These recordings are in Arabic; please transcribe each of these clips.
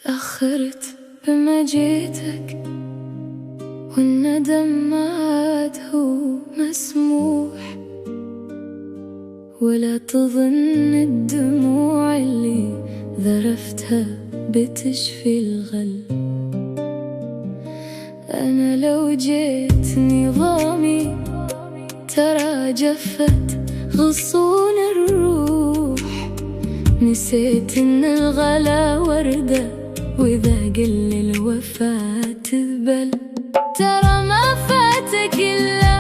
تأخرت بمجيتك والندم ما عاد هو مسموح، ولا تظن الدموع اللي ذرفتها بتشفي الغل. أنا لو جيت نظامي ترى جفت غصون الروح، نسيت إن الغلا وردة وإذا قل الوفا تذبل. ترى ما فاتك إلا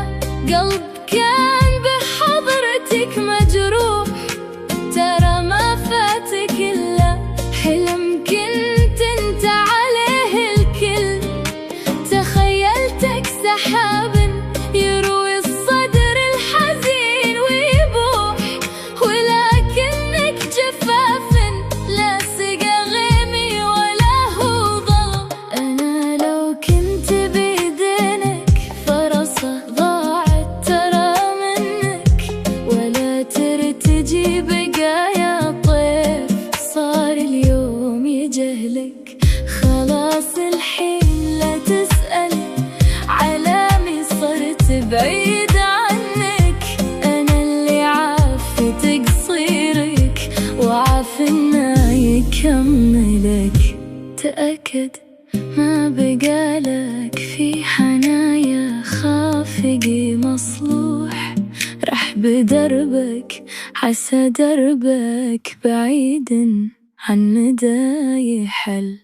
قلب كان بحضرتك مجروح، ترى ما فاتك إلا حلم كنت انت عليه الكل. تخيلتك سحاب يروي الصدر الحزين ويبوح، ولكنك جفاف لا سقى غيمي ولا هو ظلم. أنا لو كنت بيدينك فرصة ضاعت ترى منك، ولا ترتجي بقايا طيف صار اليوم يجهلك. خلاص الحين لا تسأل علامي صرت بعيد عنك، أنا اللي عافي تقصيرك وعاف إنه يكملك. تأكد ما بقالك في حنايا خافقي مصلوح، رح بدربك عسى دربك بعيد عن ندى يحل.